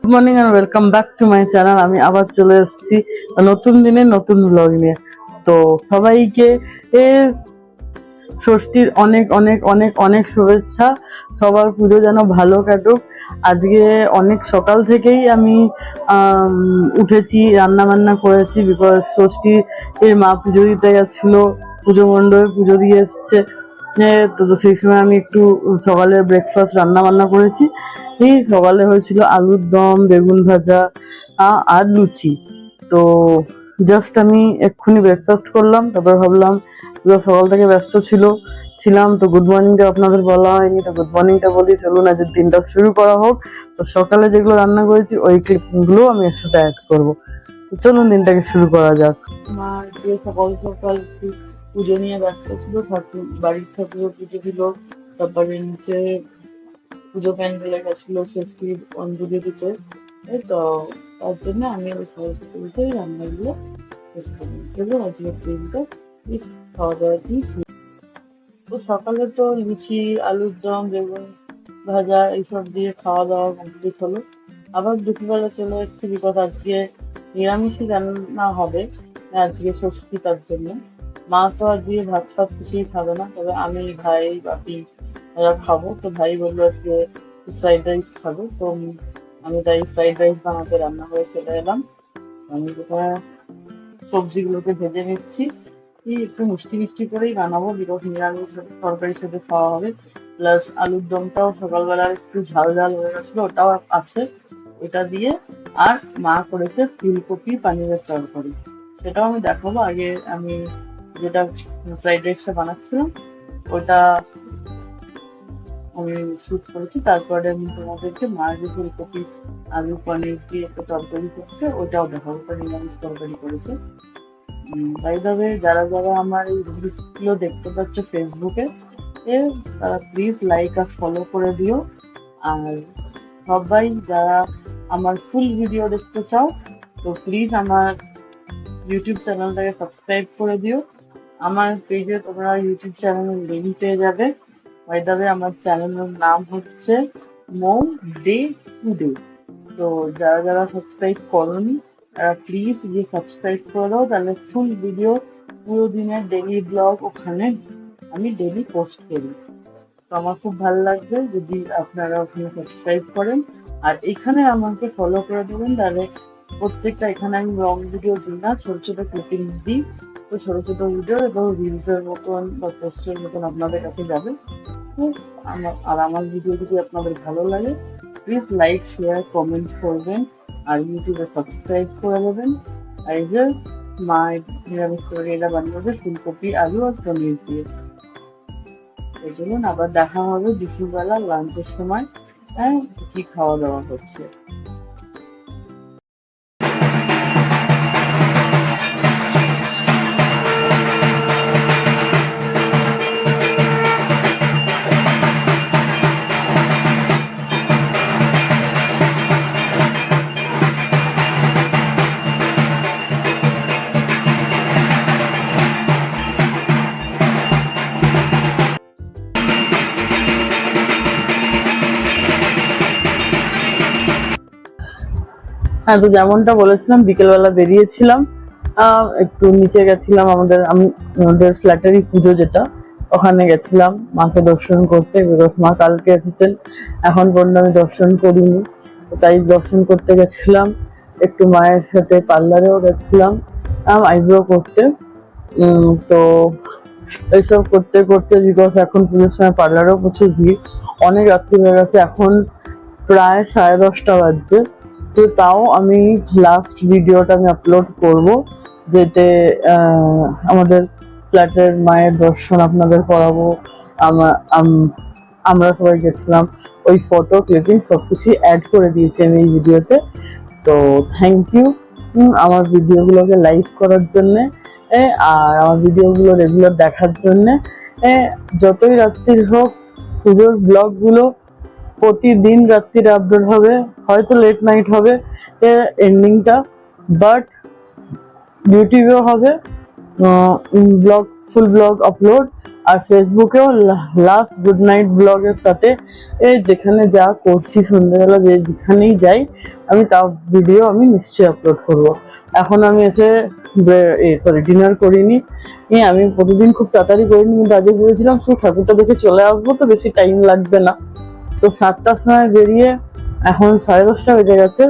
Good morning and welcome back to my channel. আমি আবার চলে এসেছি নতুন দিনে নতুন ব্লগ নিয়ে। তো সবাইকে ষষ্ঠীর অনেক অনেক অনেক অনেক শুভেচ্ছা। সবার পুজো যেন ভালো কাটুক। আজকে অনেক সকাল থেকেই আমি উঠেছি, রান্না বান্না করেছি, বিকজ ষষ্ঠী এর মা পুজো দিতে গেছিলো, পুজো মণ্ডপে পুজো দিয়ে এসছে। তো সেই সময় আমি একটু সকালে ব্রেকফাস্ট রান্না বান্না করেছি। এই সকালে হয়েছিল আলুর দম, বেগুন ভাজা আর লুচি। তো জাস্ট আমি এক্ষুনি ব্রেকফাস্ট করলাম, তারপর ভাবলাম সকাল থেকে ব্যস্ত ছিলাম, তো গুড মর্নিংটা আপনাদের বলা হয়নি, তো গুড মর্নিংটা বলি। চলুন আজকের দিনটা শুরু করা হোক। তো সকালে যেগুলো রান্না করেছি ওই ক্লিপগুলো আমি এর সাথে অ্যাড করবো। তো চলুন দিনটাকে শুরু করা যাক। মা দিয়ে সকাল সকাল পুজো নিয়ে ব্যস্ত ছিল, ঠাকুর বাড়ির ঠাকুর পুজো দিল, তারপরে নিচে পুজো প্যান্ডেলে গেছিল ষষ্ঠীর অঞ্জলি দিতে। তো তার জন্য আমি ওই সরস্বতী পুজোয় রান্নাগুলো শেষ করি। চলো আজকের দিনটা খাওয়া দাওয়া দিয়ে শুরু। তো সকালে তো লুচি, আলুর দম, বেগুন ভাজা এইসব দিয়ে খাওয়া দাওয়া কমপ্লিট হলো। আবার দুপুরবেলা চলে এসেছি, বিকজ আজকে নিরামিষই রান্না হবে, আজকে ষষ্ঠী, তার জন্য। মা তো আজকে ভাত ফাত কিছুই খাবে না, তবে আমি, ভাই, বাপি ওরা খাবো। তো ভাই বললো আজকে ফ্রাইড রাইস খাবো, তো আমি তাই ফ্রাইড রাইস বানাতে রান্না করে চলে এলাম। আমি প্রথমে সবজিগুলোকে ভেজে নিচ্ছি, একটু মিষ্টি মিষ্টি করেই বানাবো, বিকজ নিরামিষ তরকারির সাথে খাওয়া হবে। প্লাস আলুর দমটাও সকালবেলা একটু ঝাল ঝাল হয়ে গেছিলো, ওটাও আছে, ওটা দিয়ে। আর মা করেছে ফুলকপি পানিরের তরকারি, সেটাও আমি দেখাবো। আগে আমি যেটা ফ্রাইড রাইসটা বানাচ্ছিলাম ওটা আমি শুট করেছি, তারপরে আমি তোমাদেরকে মা যে ফুলকপি আলু পনির দিয়ে একটা তরকারি করছে ওটাও দেখাবো, ওটা নিরামিষ তরকারি করেছে। বাই দ্য ওয়ে, যারা যারা আমার এই রিলস গুলো দেখতে পাচ্ছ ফেসবুকে, তারা প্লিজ লাইক আর ফলো করে দিও। আর সবাই যারা আমার ফুল ভিডিও দেখতে চাও, তো প্লিজ আমার ইউটিউব চ্যানেলটাকে সাবস্ক্রাইব করে দিও। আমার পেজে তোমরা ইউটিউব চ্যানেলের লিঙ্ক পেয়ে যাবে। বাই দ্য ওয়ে, আমার চ্যানেলের নাম হচ্ছে মৌ ডে টু ডে। তো যারা যারা সাবস্ক্রাইব করোনি তারা প্লিজ গিয়ে সাবস্ক্রাইব করে দাও, তাহলে ফুল ভিডিও, পুরো দিনের ডেইলি ব্লগ ওখানে আমি ডেইলি পোস্ট করি। তো আমার খুব ভালো লাগবে যদি আপনারা ওখানে সাবস্ক্রাইব করেন, আর এখানে আমাকে ফলো করে দেবেন। তাহলে প্রত্যেকটা, এখানে আমি লং ভিডিও দিই না, ছোট ছোট ক্লিপিংস দিই। তো ছোট ছোট ভিডিও এবং রিলসের মতন বা পোস্টের মতন আপনাদের কাছে যাবে। আমার ভিডিও যদি আপনাদের ভালো লাগে, প্লিজ লাইক, শেয়ার, কমেন্ট করবেন, আর ইউটিউবে সাবস্ক্রাইব করে দেবেন। আর এই যে মা নিরামিষ তরকারি এটা বানিয়েছে ফুলকপি, আলু আর পনির দিয়ে। এই জন্য আবার দেখা হবে দুপুরবেলা লাঞ্চের সময়, কি খাওয়া দাওয়া হচ্ছে। হ্যাঁ, তো যেমনটা বলেছিলাম, বিকেলবেলা বেরিয়েছিলাম, একটু নিচে গেছিলাম, আমাদের ফ্ল্যাটেরই পুজো যেটা, ওখানে গেছিলাম মাকে দর্শন করতে, বিকজ মা কালকে এসেছেন, এখন পর্যন্ত আমি দর্শন করিনি, তাই দর্শন করতে গেছিলাম। একটু মায়ের সাথে পার্লারেও গেছিলাম আইব্রো করতে। তো এইসব করতে করতে, বিকজ এখন পুজোর সময় পার্লারেও প্রচুর ভিড়, অনেক রাত্রি হয়ে গেছে, এখন প্রায় 10:30 বাজছে। তো তাও আমি লাস্ট ভিডিওটা আমি আপলোড করব, যেতে আমাদের ফ্ল্যাটের মায়ের দর্শন আপনাদের করাবো। আমরা সবাই গেছিলাম, ওই ফটো ক্লিপিং সবকিছু অ্যাড করে দিয়েছি আমি এই ভিডিওতে। তো থ্যাংক ইউ আমার ভিডিওগুলোকে লাইক করার জন্যে, আর আমার ভিডিওগুলো রেগুলার দেখার জন্যে। যতই রাত্রির হোক, পুজোর ব্লগগুলো প্রতিদিন রাত্রিরে আপলোড হবে, হয়তো লেট নাইট হবে এন্ডিংটা, বাট ইউটিউবেও হবে ব্লগ, ফুল ব্লগ আপলোড। আর ফেসবুকেও লাস্ট গুড নাইট ব্লগের সাথে যেখানে যা করছি সন্ধ্যেবেলা যেখানেই যাই আমি তাও ভিডিও আমি নিশ্চয়ই আপলোড করব। এখন আমি এসে ডিনার করিনি, আমি প্রতিদিন খুব তাড়াতাড়ি করিনি, কিন্তু আজকে ভেবেছিলাম শুধু ঠাকুরটা দেখে চলে আসবো, তো বেশি টাইম লাগবে না। তো 7টার সময় বেরিয়ে এখন 10:30 বেজে গেছে,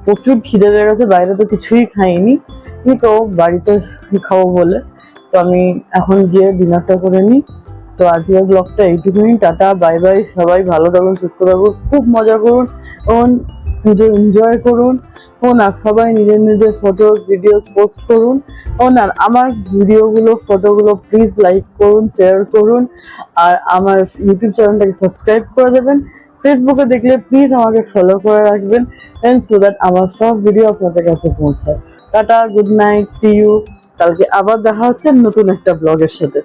প্রচুর খিদে লেগে গেছে, বাইরে তো কিছুই খাইনি, তো বাড়িতে খাবো বলে তো আমি এখন গিয়ে ডিনারটা করে নিই। তো আজকের ব্লগটা এইটুকুনি, টাটা বাই বাই, সবাই ভালো থাকুন, সুস্থ থাকুন, খুব মজা করুন এবং পুজো এনজয় করুন। আর সবাই নিজের নিজের ফটোস ভিডিওস পোস্ট করুন। আর আমার ভিডিওগুলো ফটোগুলো প্লিজ লাইক করুন, শেয়ার করুন, আর আমার ইউটিউব চ্যানেলটাকে সাবস্ক্রাইব করে দেবেন। ফেসবুকে দেখলে প্লিজ আমাকে ফলো করে রাখবেন, সো দ্যাট আমার সব ভিডিও আপনাদের কাছে পৌঁছায়। Tata, good night, see you. কালকে আবার দেখা হচ্ছে নতুন একটা ব্লগের সাথে।